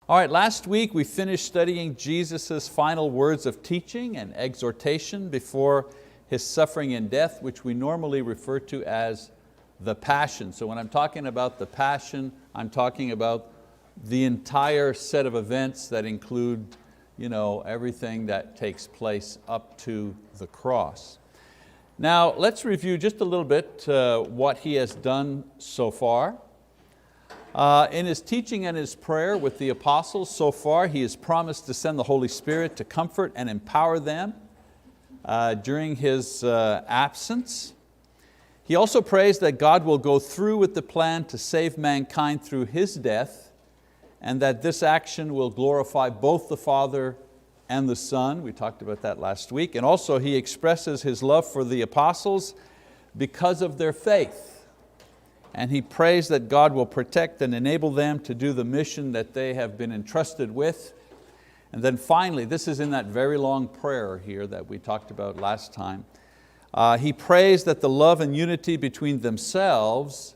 All right, last week we finished studying Jesus' final words of teaching and exhortation before His suffering and death, which we normally refer to as the Passion. So when I'm talking about the Passion, I'm talking about the entire set of events that include everything that takes place up to the cross. Now let's review just a little bit what He has done so far. In His teaching and His prayer with the apostles so far, He has promised to send the Holy Spirit to comfort and empower them during His absence. He also prays that God will go through with the plan to save mankind through His death, and that this action will glorify both the Father and the Son. We talked about that last week. And also He expresses His love for the apostles because of their faith. And He prays that God will protect and enable them to do the mission that they have been entrusted with. And then finally, this is in that very long prayer here that we talked about last time. He prays that the love and unity between themselves,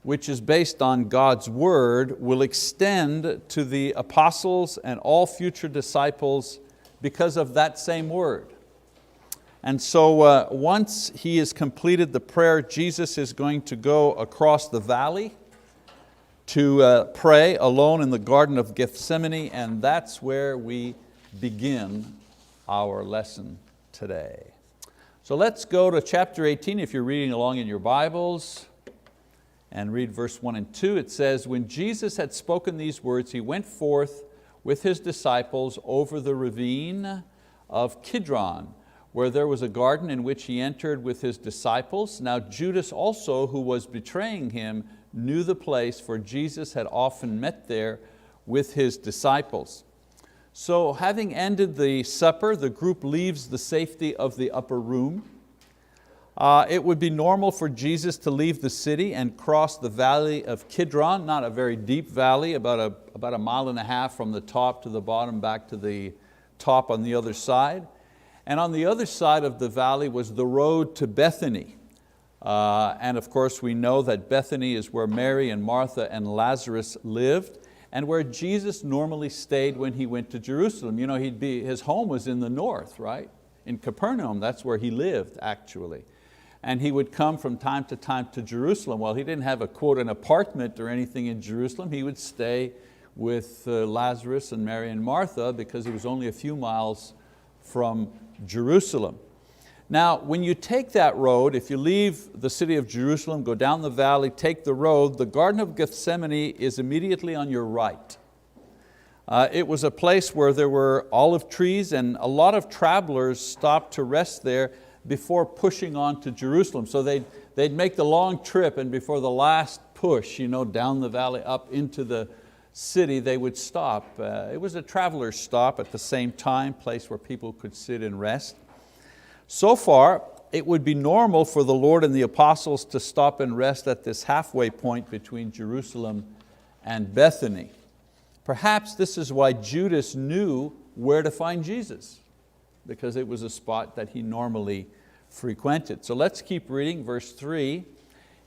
which is based on God's word, will extend to the apostles and all future disciples because of that same word. And so once He has completed the prayer, Jesus is going to go across the valley to pray alone in the Garden of Gethsemane, and that's where we begin our lesson today. So let's go to chapter 18 if you're reading along in your Bibles, and read verse 1 and 2. It says, "When Jesus had spoken these words, He went forth with His disciples over the ravine of Kidron, where there was a garden in which He entered with His disciples. Now Judas also, who was betraying Him, knew the place, for Jesus had often met there with His disciples." So having ended the supper, the group leaves the safety of the upper room. It would be normal for Jesus to leave the city and cross the valley of Kidron, not a very deep valley, about a mile and a half from the top to the bottom, back to the top on the other side. And on the other side of the valley was the road to Bethany. And of course we know that Bethany is where Mary and Martha and Lazarus lived, and where Jesus normally stayed when He went to Jerusalem. His home was in the north, right? In Capernaum, that's where He lived actually. And He would come from time to Jerusalem. Well, He didn't have an apartment or anything in Jerusalem. He would stay with Lazarus and Mary and Martha because it was only a few miles from Jerusalem. Now, when you take that road, if you leave the city of Jerusalem, go down the valley, take the road, the Garden of Gethsemane is immediately on your right. It was a place where there were olive trees, and a lot of travelers stopped to rest there before pushing on to Jerusalem. So they'd make the long trip, and before the last push down the valley up into the city, they would stop. It was a traveler's stop at the same time, place where people could sit and rest. So far, it would be normal for the Lord and the apostles to stop and rest at this halfway point between Jerusalem and Bethany. Perhaps this is why Judas knew where to find Jesus, because it was a spot that he normally frequented. So let's keep reading, verse 3.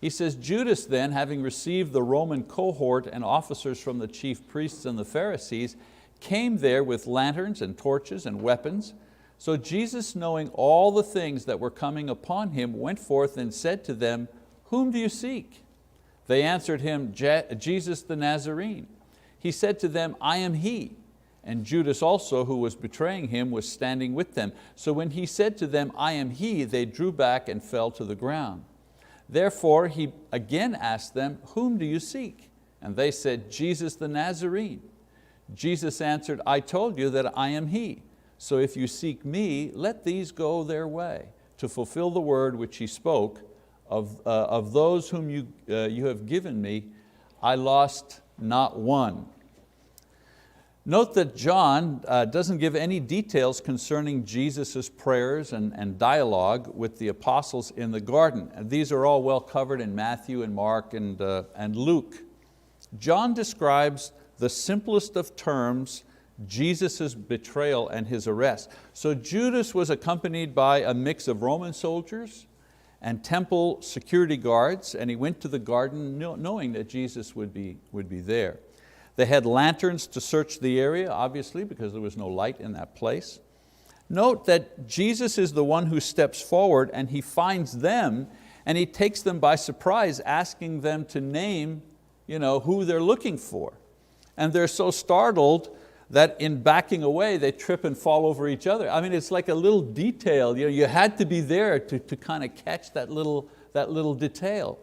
He says, "Judas then, having received the Roman cohort and officers from the chief priests and the Pharisees, came there with lanterns and torches and weapons. So Jesus, knowing all the things that were coming upon Him, went forth and said to them, 'Whom do you seek?' They answered Him, 'Jesus the Nazarene.' He said to them, 'I am He.' And Judas also, who was betraying Him, was standing with them. So when He said to them, 'I am He,' they drew back and fell to the ground. Therefore He again asked them, 'Whom do you seek?' And they said, 'Jesus the Nazarene.' Jesus answered, 'I told you that I am He. So if you seek Me, let these go their way, to fulfill the word which He spoke, of those whom you have given Me, I lost not one.'" Note that John doesn't give any details concerning Jesus' prayers and dialogue with the apostles in the garden. And these are all well covered in Matthew and Mark and Luke. John describes the simplest of terms Jesus' betrayal and His arrest. So Judas was accompanied by a mix of Roman soldiers and temple security guards, and he went to the garden knowing that Jesus would be there. They had lanterns to search the area, obviously, because there was no light in that place. Note that Jesus is the one who steps forward and He finds them and He takes them by surprise, asking them to name who they're looking for. And they're so startled that in backing away, they trip and fall over each other. I mean, it's like a little detail. You had to be there to kind of catch that little detail.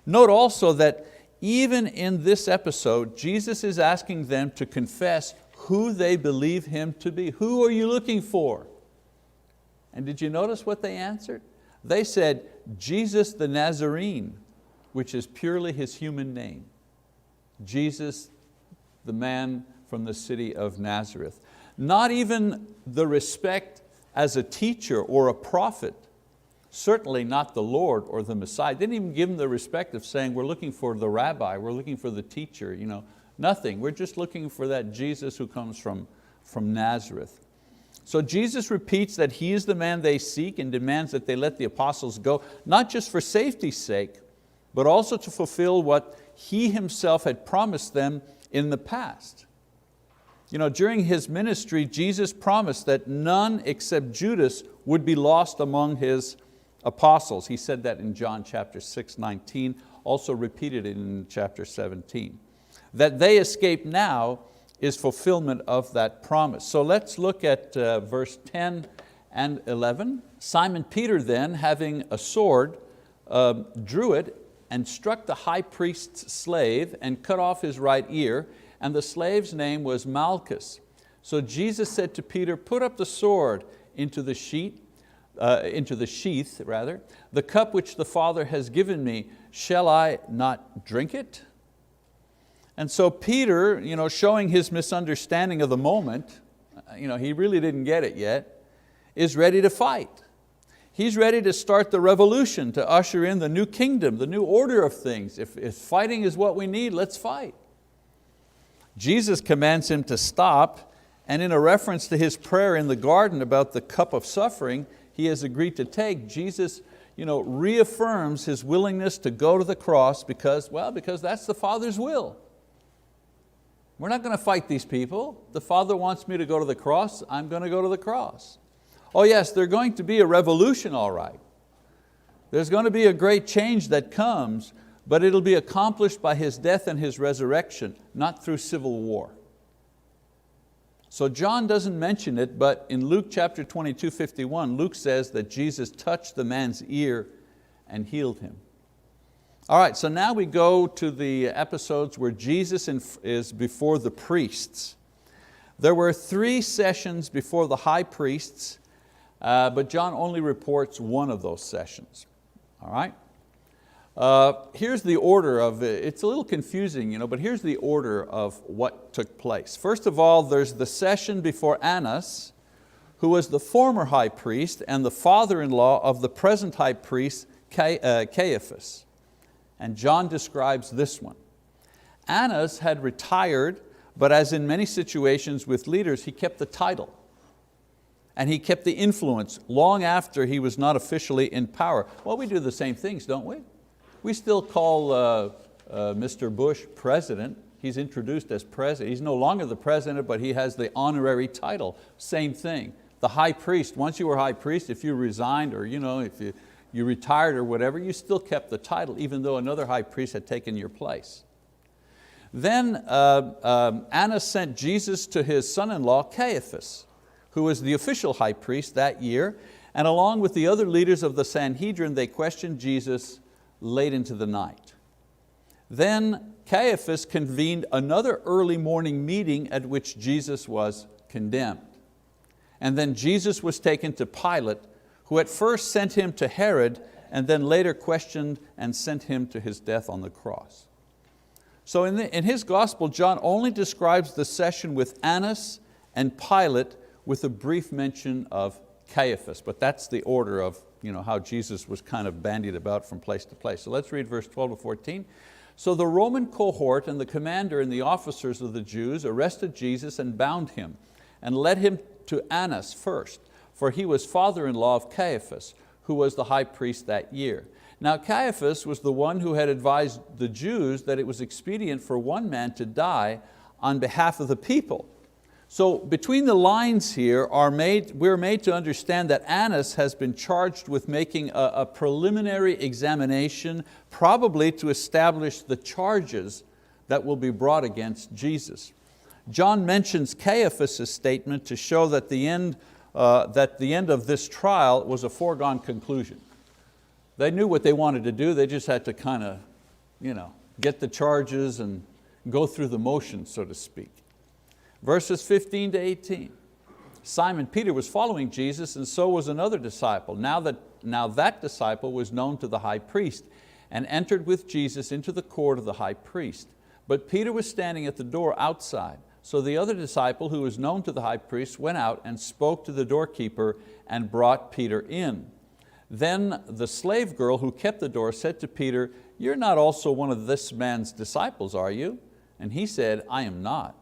Note also that even in this episode, Jesus is asking them to confess who they believe Him to be. Who are you looking for? And did you notice what they answered? They said, Jesus the Nazarene, which is purely His human name. Jesus, the man from the city of Nazareth. Not even the respect as a teacher or a prophet, certainly not the Lord or the Messiah. Didn't even give Him the respect of saying, we're looking for the rabbi, we're looking for the teacher. Nothing, we're just looking for that Jesus who comes from Nazareth. So Jesus repeats that He is the man they seek and demands that they let the apostles go, not just for safety's sake, but also to fulfill what He Himself had promised them in the past. During His ministry, Jesus promised that none except Judas would be lost among His apostles. He said that in John chapter 6:19, also repeated it in chapter 17. That they escape now is fulfillment of that promise. So let's look at verse 10 and 11. Simon Peter then, having a sword, drew it and struck the high priest's slave and cut off his right ear, and the slave's name was Malchus. So Jesus said to Peter, put up the sword into the sheath. The cup which the Father has given me, shall I not drink it? And so Peter, showing his misunderstanding of the moment, he really didn't get it yet, is ready to fight. He's ready to start the revolution, to usher in the new kingdom, the new order of things. If fighting is what we need, let's fight. Jesus commands him to stop, and in a reference to His prayer in the garden about the cup of suffering He has agreed to take, Jesus reaffirms His willingness to go to the cross because that's the Father's will. We're not going to fight these people. The Father wants me to go to the cross, I'm going to go to the cross. Oh yes, there's going to be a revolution, all right. There's going to be a great change that comes, but it'll be accomplished by His death and His resurrection, not through civil war. So John doesn't mention it, but in Luke chapter 22:51, Luke says that Jesus touched the man's ear and healed him. All right, so now we go to the episodes where Jesus is before the priests. There were 3 sessions before the high priests, but John only reports one of those sessions. All right? Here's the order of it. It's a little confusing, but here's the order of what took place. First of all, there's the session before Annas, who was the former high priest and the father-in-law of the present high priest, Caiaphas. And John describes this one. Annas had retired, but as in many situations with leaders, he kept the title. And he kept the influence long after he was not officially in power. Well, we do the same things, don't we? We still call Mr. Bush president. He's introduced as president. He's no longer the president, but he has the honorary title. Same thing. The high priest, once you were high priest, if you resigned or if you retired or whatever, you still kept the title, even though another high priest had taken your place. Then Annas sent Jesus to his son-in-law, Caiaphas, who was the official high priest that year, and along with the other leaders of the Sanhedrin, they questioned Jesus late into the night. Then Caiaphas convened another early morning meeting at which Jesus was condemned. And then Jesus was taken to Pilate, who at first sent him to Herod and then later questioned and sent him to his death on the cross. So in his gospel, John only describes the session with Annas and Pilate with a brief mention of Caiaphas, but that's the order of how Jesus was kind of bandied about from place to place. So let's read verse 12 to 14. So the Roman cohort and the commander and the officers of the Jews arrested Jesus and bound him and led him to Annas first, for he was father-in-law of Caiaphas, who was the high priest that year. Now Caiaphas was the one who had advised the Jews that it was expedient for one man to die on behalf of the people. So between the lines here, we're made to understand that Annas has been charged with making a preliminary examination, probably to establish the charges that will be brought against Jesus. John mentions Caiaphas' statement to show that the end of this trial was a foregone conclusion. They knew what they wanted to do, they just had to kind of get the charges and go through the motions, so to speak. Verses 15 to 18. Simon Peter was following Jesus, and so was another disciple. Now that disciple was known to the high priest, and entered with Jesus into the court of the high priest. But Peter was standing at the door outside. So the other disciple, who was known to the high priest, went out and spoke to the doorkeeper and brought Peter in. Then the slave girl who kept the door said to Peter, "You're not also one of this man's disciples, are you?" And he said, "I am not."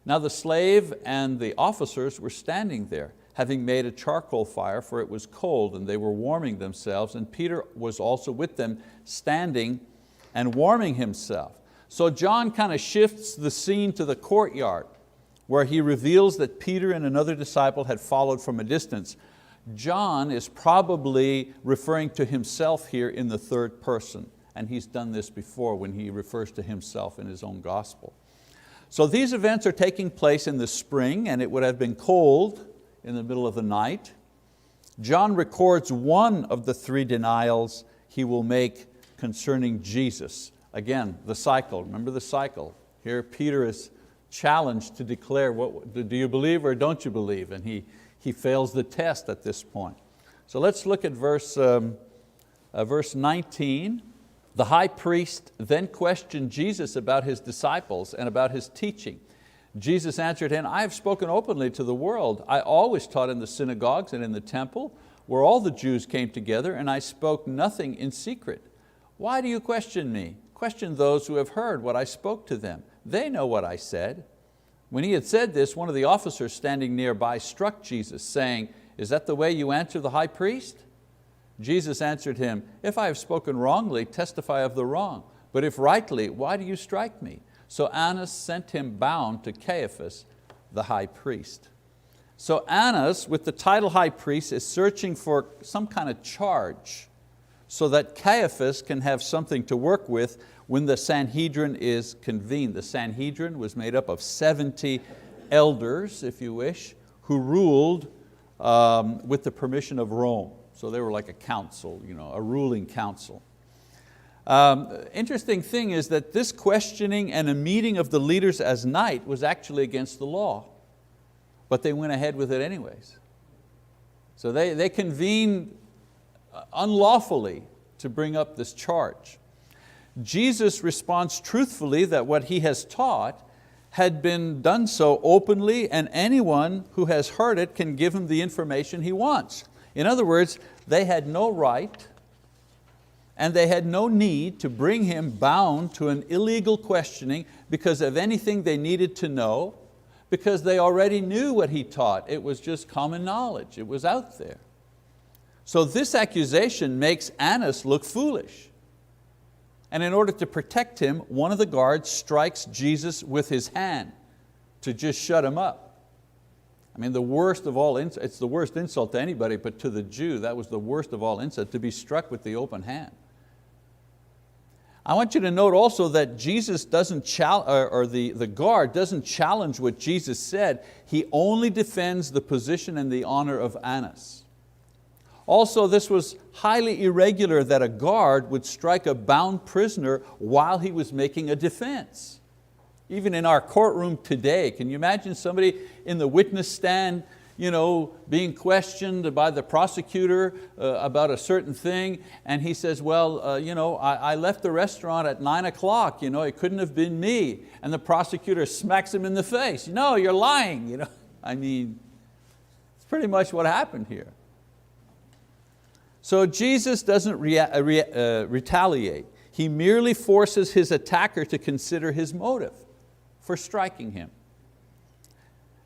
Now the slave and the officers were standing there, having made a charcoal fire, for it was cold, and they were warming themselves, and Peter was also with them, standing and warming himself. So John kind of shifts the scene to the courtyard, where he reveals that Peter and another disciple had followed from a distance. John is probably referring to himself here in the third person, and he's done this before when he refers to himself in his own gospel. So these events are taking place in the spring, and it would have been cold in the middle of the night. John records one of the three denials he will make concerning Jesus. Again, the cycle, remember the cycle. Here Peter is challenged to declare, do you believe or don't you believe? And he fails the test at this point. So let's look at verse 19. The high priest then questioned Jesus about his disciples and about his teaching. Jesus answered him, "I have spoken openly to the world. I always taught in the synagogues and in the temple, where all the Jews came together, and I spoke nothing in secret. Why do you question me? Question those who have heard what I spoke to them. They know what I said." When he had said this, one of the officers standing nearby struck Jesus, saying, "Is that the way you answer the high priest?" Jesus answered him, "If I have spoken wrongly, testify of the wrong. But if rightly, why do you strike me?" So Annas sent him bound to Caiaphas, the high priest. So Annas, with the title high priest, is searching for some kind of charge so that Caiaphas can have something to work with when the Sanhedrin is convened. The Sanhedrin was made up of 70 elders, if you wish, who ruled with the permission of Rome. So they were like a council, a ruling council. Interesting thing is that this questioning and a meeting of the leaders as night was actually against the law, but they went ahead with it anyways. So they convened unlawfully to bring up this charge. Jesus responds truthfully that what he has taught had been done so openly, and anyone who has heard it can give him the information he wants. In other words, they had no right and they had no need to bring him bound to an illegal questioning because of anything they needed to know, because they already knew what he taught. It was just common knowledge. It was out there. So this accusation makes Annas look foolish. And in order to protect him, one of the guards strikes Jesus with his hand to just shut him up. I mean, the worst of all, it's the worst insult to anybody, but to the Jew, that was the worst of all insult, to be struck with the open hand. I want you to note also that Jesus doesn't the guard doesn't challenge what Jesus said. He only defends the position and the honor of Annas. Also, this was highly irregular that a guard would strike a bound prisoner while he was making a defense. Even in our courtroom today, can you imagine somebody in the witness stand being questioned by the prosecutor about a certain thing, and he says, well, I left the restaurant at 9 o'clock, it couldn't have been me. And the prosecutor smacks him in the face. No, you're lying. I mean, it's pretty much what happened here. So Jesus doesn't retaliate. He merely forces his attacker to consider his motive for striking him.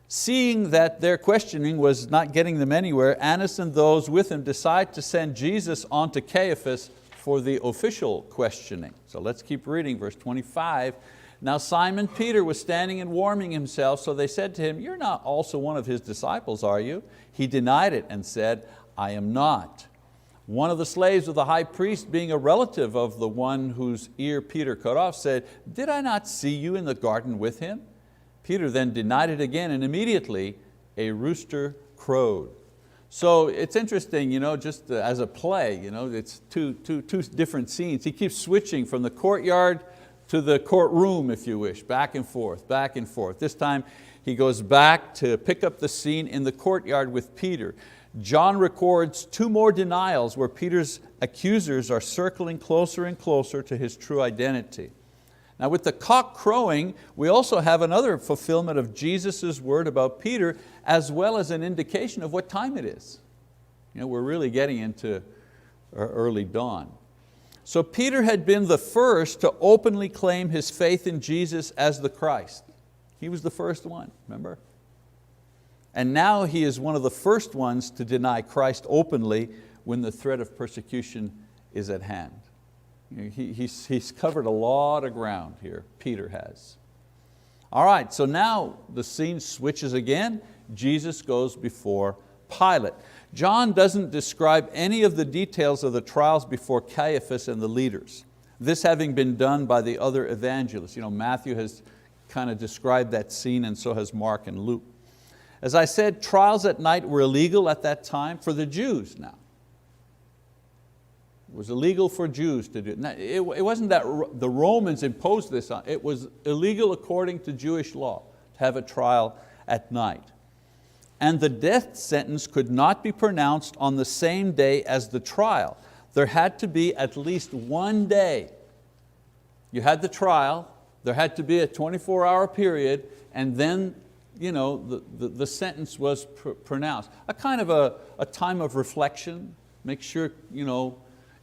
Seeing that their questioning was not getting them anywhere, Annas and those with him decide to send Jesus on to Caiaphas for the official questioning. So let's keep reading, verse 25. Now Simon Peter was standing and warming himself, so they said to him, "You're not also one of his disciples, are you?" He denied it and said, "I am not." One of the slaves of the high priest, being a relative of the one whose ear Peter cut off, said, "Did I not see you in the garden with him?" Peter then denied it again, and immediately a rooster crowed. So it's interesting, just as a play, it's two different scenes. He keeps switching from the courtyard to the courtroom, if you wish, back and forth, back and forth. This time he goes back to pick up the scene in the courtyard with Peter. John records 2 more denials where Peter's accusers are circling closer and closer to his true identity. Now with the cock crowing, we also have another fulfillment of Jesus' word about Peter, as well as an indication of what time it is. We're really getting into early dawn. So Peter had been the first to openly claim his faith in Jesus as the Christ. He was the first one, remember? And now he is one of the first ones to deny Christ openly when the threat of persecution is at hand. He's covered a lot of ground here, Peter has. All right, so now the scene switches again. Jesus goes before Pilate. John doesn't describe any of the details of the trials before Caiaphas and the leaders. This having been done by the other evangelists. Matthew has kind of described that scene, and so has Mark and Luke. As I said, trials at night were illegal at that time for the Jews now. It was illegal for Jews to do it. Now, it wasn't that the Romans imposed this on, it was illegal according to Jewish law to have a trial at night. And the death sentence could not be pronounced on the same day as the trial. There had to be at least one day. You had the trial, there had to be a 24-hour period, and then the sentence was pronounced. A kind of a time of reflection, make sure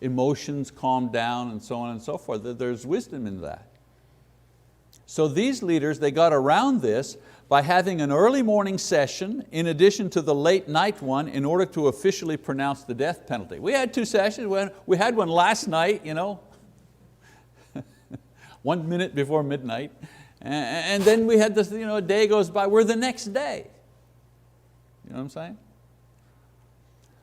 emotions calm down and so on and so forth. There's wisdom in that. So these leaders, they got around this by having an early morning session in addition to the late night one in order to officially pronounce the death penalty. We had 2 sessions. We had one last night, 1 minute before midnight. And then we had this, a day goes by, we're the next day. You know what I'm saying?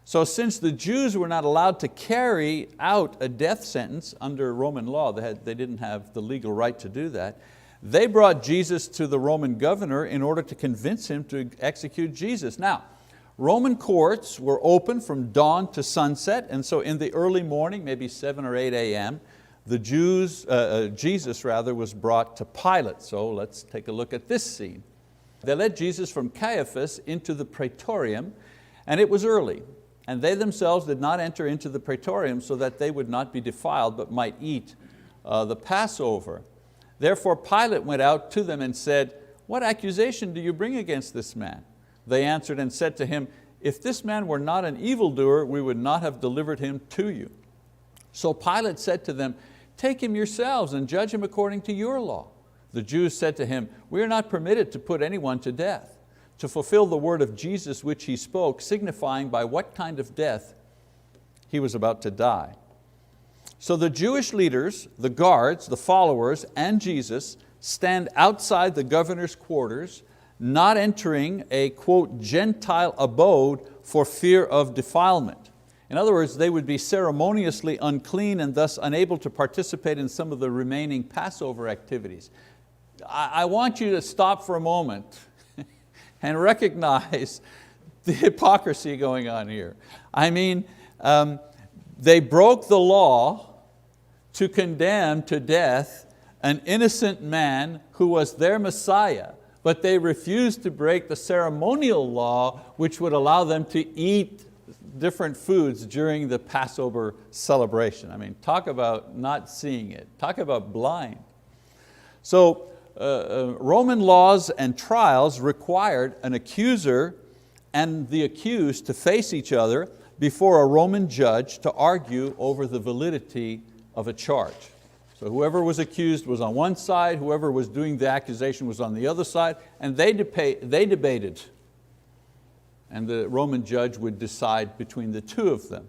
So since the Jews were not allowed to carry out a death sentence under Roman law, they didn't have the legal right to do that, they brought Jesus to the Roman governor in order to convince him to execute Jesus. Now, Roman courts were open from dawn to sunset, and so in the early morning, maybe 7 or 8 a.m., Jesus was brought to Pilate. So let's take a look at this scene. They led Jesus from Caiaphas into the praetorium, and it was early. And they themselves did not enter into the praetorium so that they would not be defiled, but might eat the Passover. Therefore Pilate went out to them and said, "What accusation do you bring against this man?" They answered and said to him, "If this man were not an evildoer, we would not have delivered him to you." So Pilate said to them, "Take him yourselves and judge him according to your law." The Jews said to him, "We are not permitted to put anyone to death," to fulfill the word of Jesus which he spoke, signifying by what kind of death he was about to die. So the Jewish leaders, the guards, the followers, and Jesus stand outside the governor's quarters, not entering a, quote, Gentile abode for fear of defilement. In other words, they would be ceremoniously unclean and thus unable to participate in some of the remaining Passover activities. I want you to stop for a moment and recognize the hypocrisy going on here. I mean, they broke the law to condemn to death an innocent man who was their Messiah, but they refused to break the ceremonial law which would allow them to eat different foods during the Passover celebration. I mean, talk about not seeing it. Talk about blind. So Roman laws and trials required an accuser and the accused to face each other before a Roman judge to argue over the validity of a charge. So whoever was accused was on one side, whoever was doing the accusation was on the other side, and they debated. And the Roman judge would decide between the two of them.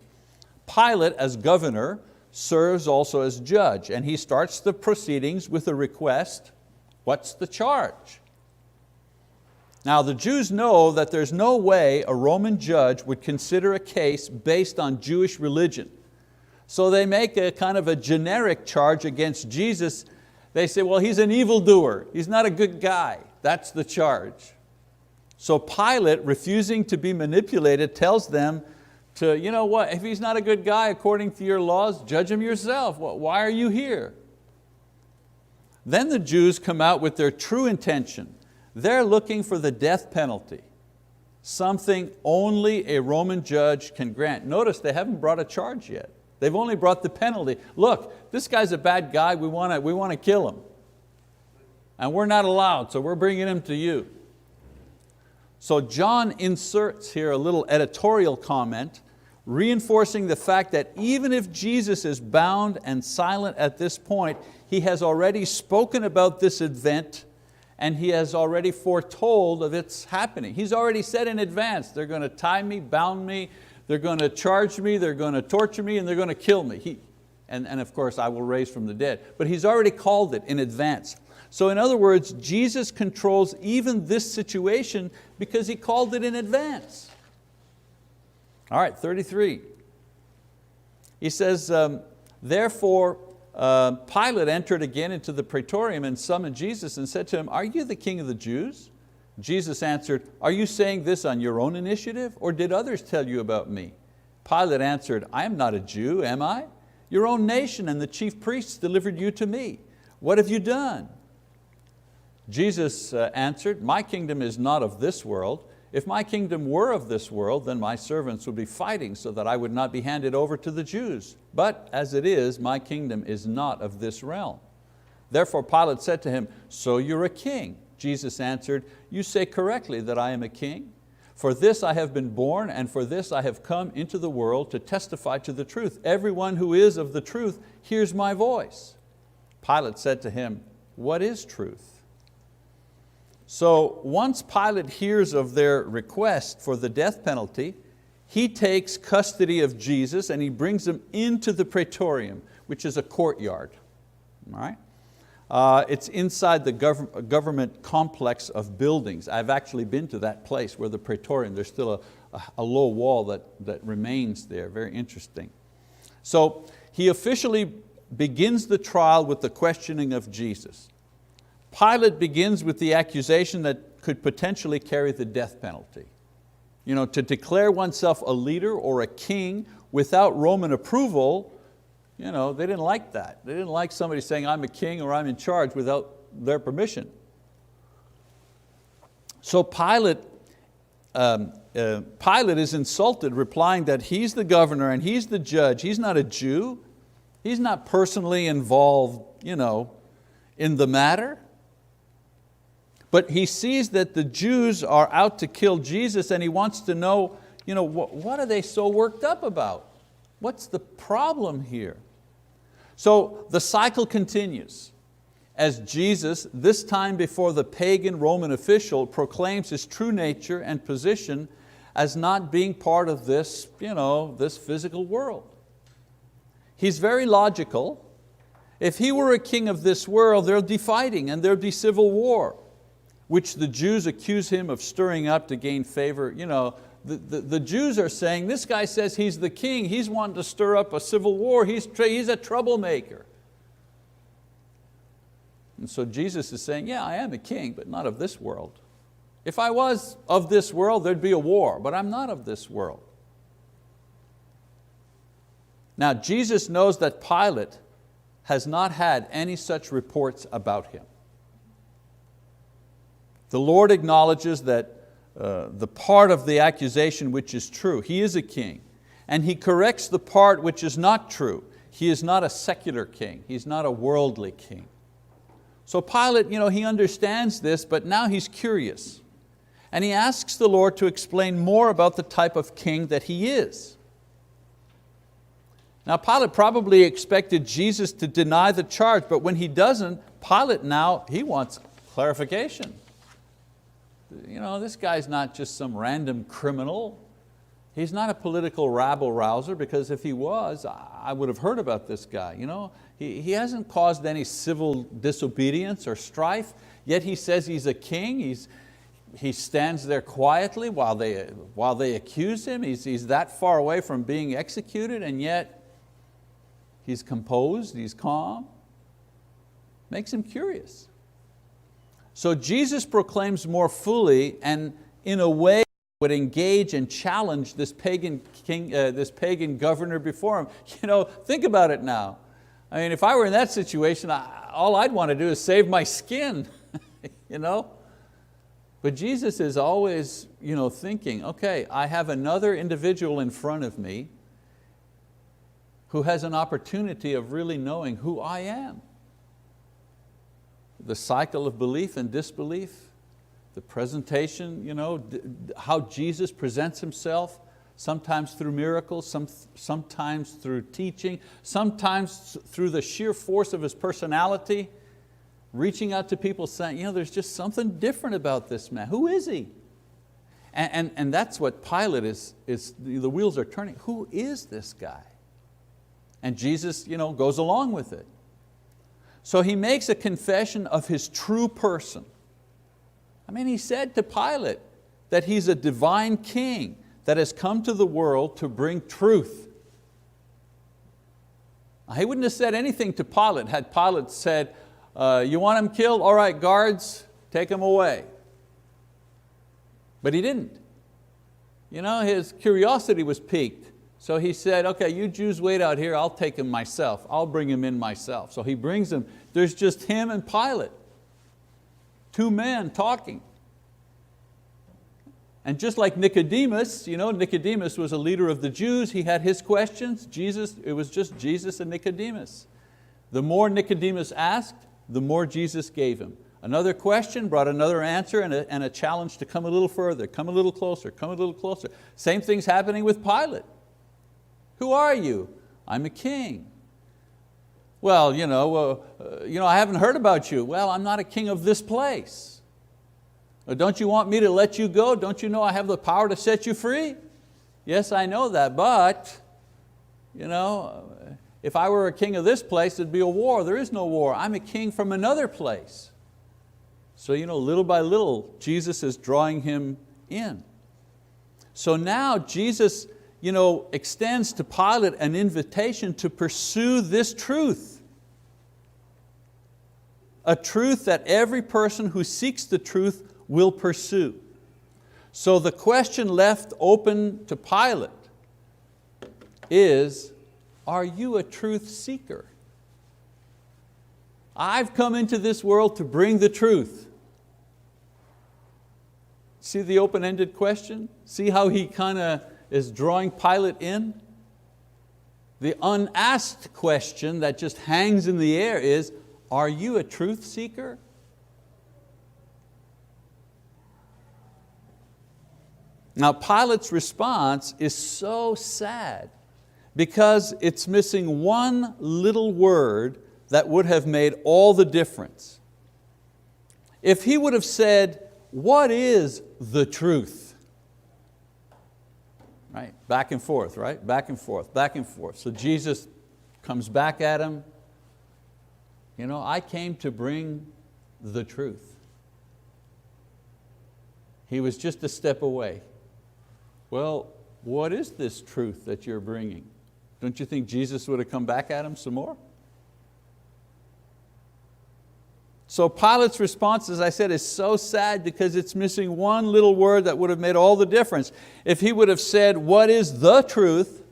Pilate, as governor, serves also as judge, and he starts the proceedings with a request. What's the charge? Now the Jews know that there's no way a Roman judge would consider a case based on Jewish religion. So they make a kind of a generic charge against Jesus. They say, well, he's an evildoer. He's not a good guy. That's the charge. So Pilate, refusing to be manipulated, tells them to, you know what, if he's not a good guy according to your laws, judge him yourself. Why are you here? Then the Jews come out with their true intention. They're looking for the death penalty, something only a Roman judge can grant. Notice they haven't brought a charge yet. They've only brought the penalty. Look, this guy's a bad guy, we want to kill him. And we're not allowed, so we're bringing him to you. So John inserts here a little editorial comment, reinforcing the fact that even if Jesus is bound and silent at this point, he has already spoken about this event and he has already foretold of its happening. He's already said in advance, they're going to tie me, bound me, they're going to charge me, they're going to torture me, and they're going to kill me. And of course I will raise from the dead. But he's already called it in advance. So in other words, Jesus controls even this situation because he called it in advance. All right, 33. He says, therefore Pilate entered again into the praetorium and summoned Jesus and said to him, are you the king of the Jews? Jesus answered, are you saying this on your own initiative, or did others tell you about me? Pilate answered, I am not a Jew, am I? Your own nation and the chief priests delivered you to me. What have you done? Jesus answered, my kingdom is not of this world. If my kingdom were of this world, then my servants would be fighting so that I would not be handed over to the Jews. But as it is, my kingdom is not of this realm. Therefore Pilate said to him, so you're a king. Jesus answered, you say correctly that I am a king. For this I have been born, and for this I have come into the world to testify to the truth. Everyone who is of the truth hears my voice. Pilate said to him, what is truth? So once Pilate hears of their request for the death penalty, he takes custody of Jesus and he brings him into the praetorium, which is a courtyard. All right? It's inside the government complex of buildings. I've actually been to that place where the praetorium, there's still a low wall that remains there, very interesting. So he officially begins the trial with the questioning of Jesus. Pilate begins with the accusation that could potentially carry the death penalty. You know, to declare oneself a leader or a king without Roman approval, you know, they didn't like that. They didn't like somebody saying I'm a king or I'm in charge without their permission. So Pilate is insulted, replying that he's the governor and he's the judge. He's not a Jew. He's not personally involved, you know, in the matter. But he sees that the Jews are out to kill Jesus and he wants to know, you know, what are they so worked up about? What's the problem here? So the cycle continues as Jesus, this time before the pagan Roman official, proclaims his true nature and position as not being part of this, you know, this physical world. He's very logical. If he were a king of this world, there'll be fighting and there'll be civil war, which the Jews accuse him of stirring up to gain favor. You know, the Jews are saying, this guy says he's the king, he's wanting to stir up a civil war, he's a troublemaker. And so Jesus is saying, yeah, I am a king, but not of this world. If I was of this world, there'd be a war, but I'm not of this world. Now Jesus knows that Pilate has not had any such reports about him. The Lord acknowledges that the part of the accusation which is true, he is a king, and he corrects the part which is not true. He is not a secular king, he's not a worldly king. So Pilate, you know, he understands this, but now he's curious. And he asks the Lord to explain more about the type of king that he is. Now Pilate probably expected Jesus to deny the charge, but when he doesn't, Pilate now, he wants clarification. You know, this guy's not just some random criminal. He's not a political rabble-rouser, because if he was, I would have heard about this guy. He hasn't caused any civil disobedience or strife, yet he says he's a king. He stands there quietly while they accuse him. He's that far away from being executed, and yet he's composed, he's calm. Makes him curious. So Jesus proclaims more fully, and in a way would engage and challenge this pagan king, this pagan governor before him. Think about it now. I mean, if I were in that situation, all I'd want to do is save my skin. But Jesus is always thinking, okay, I have another individual in front of me who has an opportunity of really knowing who I am. The cycle of belief and disbelief, the presentation, how Jesus presents Himself, sometimes through miracles, sometimes through teaching, sometimes through the sheer force of His personality, reaching out to people saying, there's just something different about this man. Who is He? And that's what Pilate is, the wheels are turning. Who is this guy? And Jesus goes along with it. So He makes a confession of His true person. I mean, He said to Pilate that He's a divine king that has come to the world to bring truth. Now, He wouldn't have said anything to Pilate had Pilate said, you want him killed? All right, guards, take him away. But He didn't. His curiosity was piqued. So He said, okay, you Jews wait out here, I'll take him myself. I'll bring him in myself. So He brings him. There's just Him and Pilate. Two men talking. And just like Nicodemus, Nicodemus was a leader of the Jews, he had his questions. It was just Jesus and Nicodemus. The more Nicodemus asked, the more Jesus gave him. Another question brought another answer and a challenge to come a little further, come a little closer, come a little closer. Same thing's happening with Pilate. Who are you? I'm a king. Well, I haven't heard about you. Well, I'm not a king of this place. Don't you want me to let you go? Don't you know I have the power to set you free? Yes, I know that, but if I were a king of this place, there'd be a war. There is no war. I'm a king from another place. So little by little, Jesus is drawing him in. So now Jesus extends to Pilate an invitation to pursue this truth. A truth that every person who seeks the truth will pursue. So the question left open to Pilate is, are you a truth seeker? I've come into this world to bring the truth. See the open-ended question? See how he kind of is drawing Pilate in? The unasked question that just hangs in the air is, are you a truth seeker? Now Pilate's response is so sad because it's missing one little word that would have made all the difference. If he would have said, what is the truth? Right? Back and forth, right? Back and forth, back and forth. So Jesus comes back at him. I came to bring the truth. He was just a step away. Well, what is this truth that you're bringing? Don't you think Jesus would have come back at him some more? So Pilate's response, as I said, is so sad because it's missing one little word that would have made all the difference. If he would have said, what is the truth?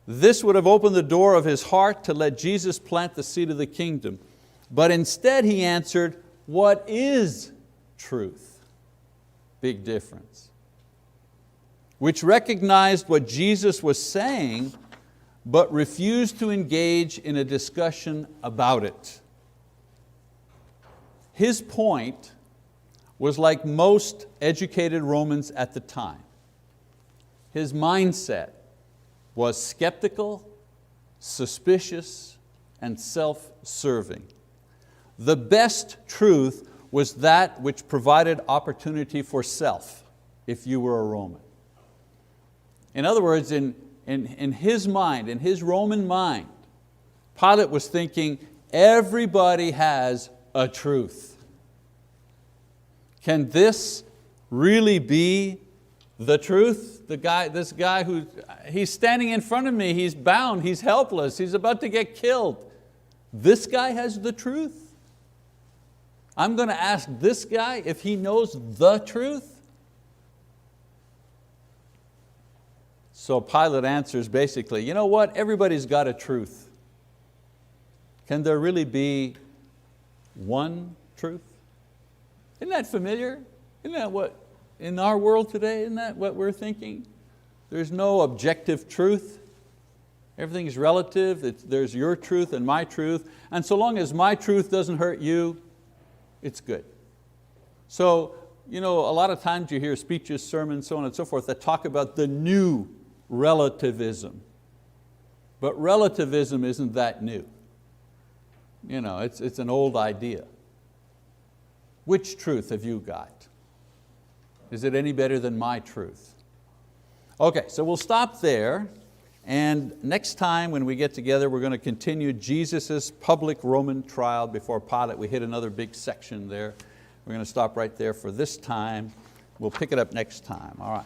This would have opened the door of his heart to let Jesus plant the seed of the kingdom. But instead he answered, what is truth? Big difference. Which recognized what Jesus was saying, but refused to engage in a discussion about it. His point was like most educated Romans at the time. His mindset was skeptical, suspicious, and self-serving. The best truth was that which provided opportunity for self, if you were a Roman. In other words, in his mind, in his Roman mind, Pilate was thinking, everybody has a truth. Can this really be the truth? This guy he's standing in front of me, he's bound, he's helpless, he's about to get killed. This guy has the truth? I'm going to ask this guy if he knows the truth? So Pilate answers basically, you know what, everybody's got a truth. Can there really be one truth? Isn't that familiar? Isn't that what, in our world today, isn't that what we're thinking? There's no objective truth. Everything is relative. There's your truth and my truth. And so long as my truth doesn't hurt you, it's good. So, a lot of times you hear speeches, sermons, so on and so forth, that talk about the new relativism. But relativism isn't that new. It's an old idea. Which truth have you got? Is it any better than my truth? Okay, so we'll stop there. And next time when we get together, we're going to continue Jesus' public Roman trial before Pilate. We hit another big section there. We're going to stop right there for this time. We'll pick it up next time. All right.